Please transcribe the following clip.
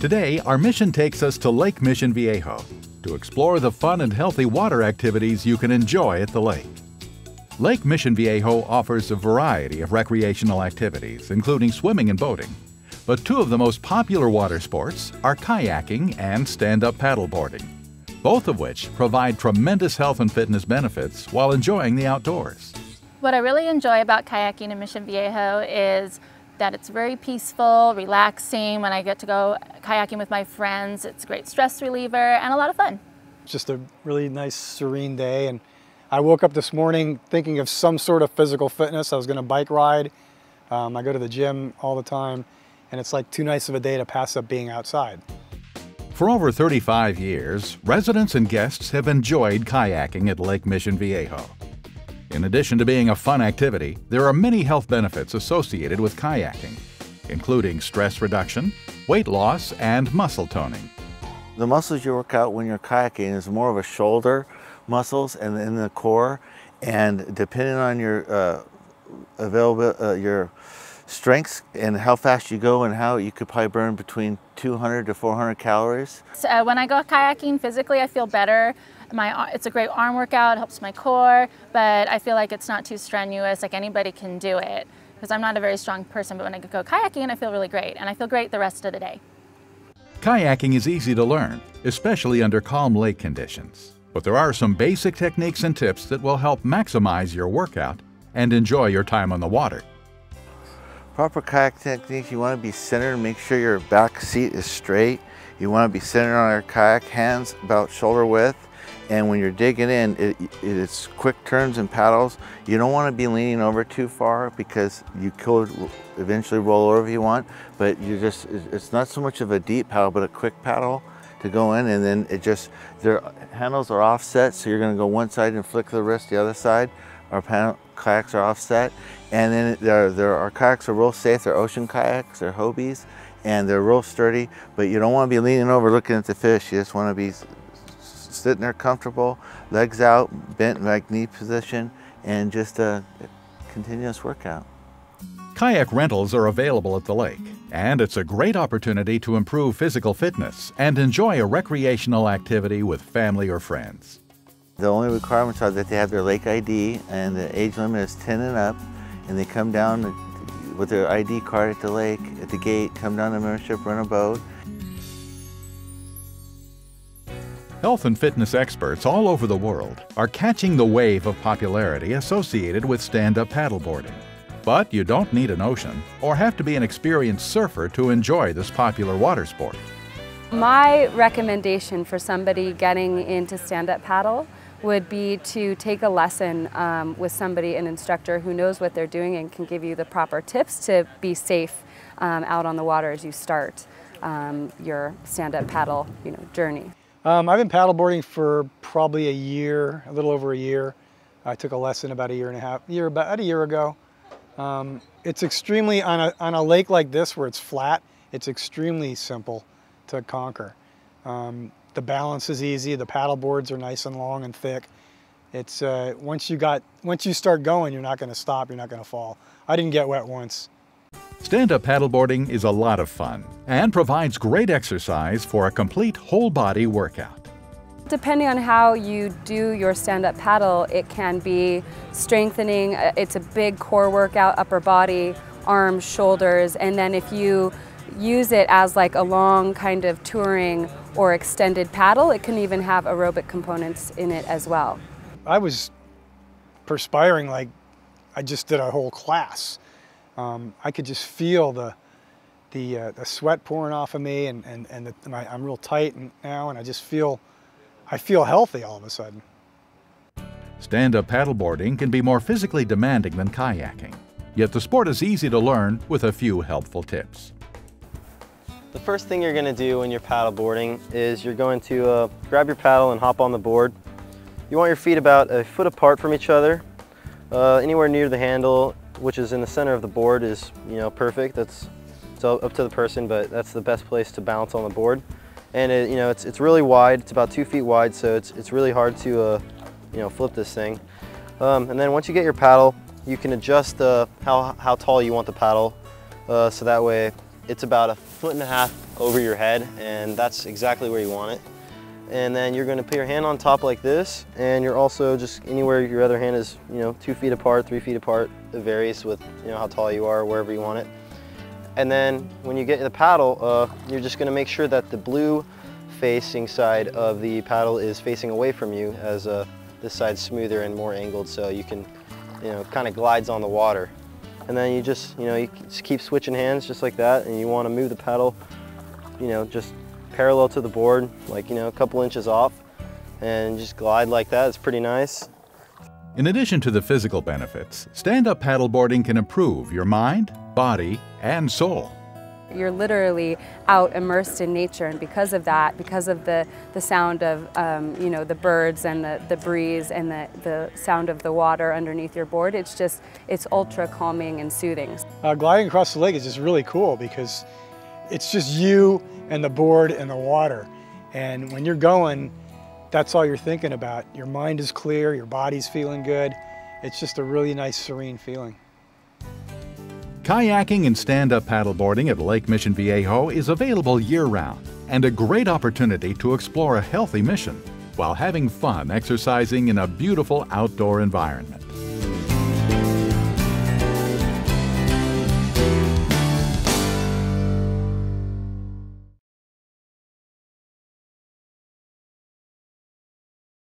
Today, our mission takes us to Lake Mission Viejo to explore the fun and healthy water activities you can enjoy at the lake. Lake Mission Viejo offers a variety of recreational activities, including swimming and boating. But two of the most popular water sports are kayaking and stand-up paddleboarding, both of which provide tremendous health and fitness benefits while enjoying the outdoors. What I really enjoy about kayaking in Mission Viejo is that it's very peaceful, relaxing. When I get to go kayaking with my friends, it's a great stress reliever and a lot of fun. It's just a really nice, serene day, and I woke up this morning thinking of some sort of physical fitness. I was going to bike ride. I go to the gym all the time, and it's like too nice of a day to pass up being outside. For over 35 years, residents and guests have enjoyed kayaking at Lake Mission Viejo. In addition to being a fun activity, there are many health benefits associated with kayaking, including stress reduction, weight loss, and muscle toning. The muscles you work out when you're kayaking is more of a shoulder muscles and in the core, and depending on your your strengths and how fast you go and how you could probably burn between 200 to 400 calories. So, when I go kayaking physically, I feel better. It's a great arm workout, helps my core, but I feel like it's not too strenuous, like anybody can do it. Because I'm not a very strong person, but when I go kayaking, I feel really great, and I feel great the rest of the day. Kayaking is easy to learn, especially under calm lake conditions. But there are some basic techniques and tips that will help maximize your workout and enjoy your time on the water. Proper kayak technique, you want to be centered, make sure your back seat is straight. You want to be centered on your kayak, hands about shoulder width. And when you're digging in, it's quick turns and paddles. You don't want to be leaning over too far because you could eventually roll over if you want, but it's not so much of a deep paddle, but a quick paddle to go in, and then their handles are offset, so you're going to go one side and flick the wrist the other side. Our kayaks are offset, and then our kayaks are real safe. They're ocean kayaks, they're Hobies, and they're real sturdy, but you don't want to be leaning over looking at the fish. You just want to be sitting there comfortable, legs out, bent like knee position, and just a continuous workout. Kayak rentals are available at the lake, and it's a great opportunity to improve physical fitness and enjoy a recreational activity with family or friends. The only requirements are that they have their lake ID, and the age limit is 10 and up, and they come down with their ID card at the lake, at the gate, come down to membership, rent a boat. Health and fitness experts all over the world are catching the wave of popularity associated with stand-up paddleboarding. But you don't need an ocean or have to be an experienced surfer to enjoy this popular water sport. My recommendation for somebody getting into stand-up paddle would be to take a lesson with somebody, an instructor who knows what they're doing and can give you the proper tips to be safe out on the water as you start your stand-up paddle journey. I've been paddleboarding for probably a year, a little over a year. I took a lesson about a year ago. It's extremely, on a lake like this where it's flat, it's extremely simple to conquer. The balance is easy, the paddle boards are nice and long and thick. It's once you start going, you're not going to stop, you're not going to fall. I didn't get wet once. Stand-up paddleboarding is a lot of fun and provides great exercise for a complete whole-body workout. Depending on how you do your stand-up paddle, it can be strengthening. It's a big core workout, upper body, arms, shoulders, and then if you use it as like a long kind of touring or extended paddle, it can even have aerobic components in it as well. I was perspiring like I just did a whole class. I could just feel the sweat pouring off of me, and I'm real tight now, and I feel healthy all of a sudden. Stand-up paddleboarding can be more physically demanding than kayaking, yet the sport is easy to learn with a few helpful tips. The first thing you're going to do when you're paddleboarding is you're going to grab your paddle and hop on the board. You want your feet about a foot apart from each other, anywhere near the handle, which is in the center of the board, is perfect. It's up to the person, but that's the best place to balance on the board. And it's really wide. It's about 2 feet wide, so it's really hard to flip this thing. And then once you get your paddle, you can adjust how tall you want the paddle, so that way it's about 1.5 feet over your head, and that's exactly where you want it. And then you're going to put your hand on top like this, and you're also just anywhere your other hand is, 2 feet apart, 3 feet apart. It varies with how tall you are, wherever you want it. And then when you get the paddle, you're just going to make sure that the blue facing side of the paddle is facing away from you, as this side's smoother and more angled, so you can, kind of glides on the water. And then you just keep switching hands just like that, and you want to move the paddle, just parallel to the board, like, a couple inches off, and just glide like that. It's pretty nice. In addition to the physical benefits, stand-up paddleboarding can improve your mind, body, and soul. You're literally out immersed in nature, and because of that, because of the sound of the birds and the breeze and the sound of the water underneath your board, it's ultra calming and soothing. Gliding across the lake is just really cool because it's just you and the board and the water, and when you're going, that's all you're thinking about. Your mind is clear, your body's feeling good. It's just a really nice, serene feeling. Kayaking and stand-up paddleboarding at Lake Mission Viejo is available year-round and a great opportunity to explore a healthy mission while having fun exercising in a beautiful outdoor environment.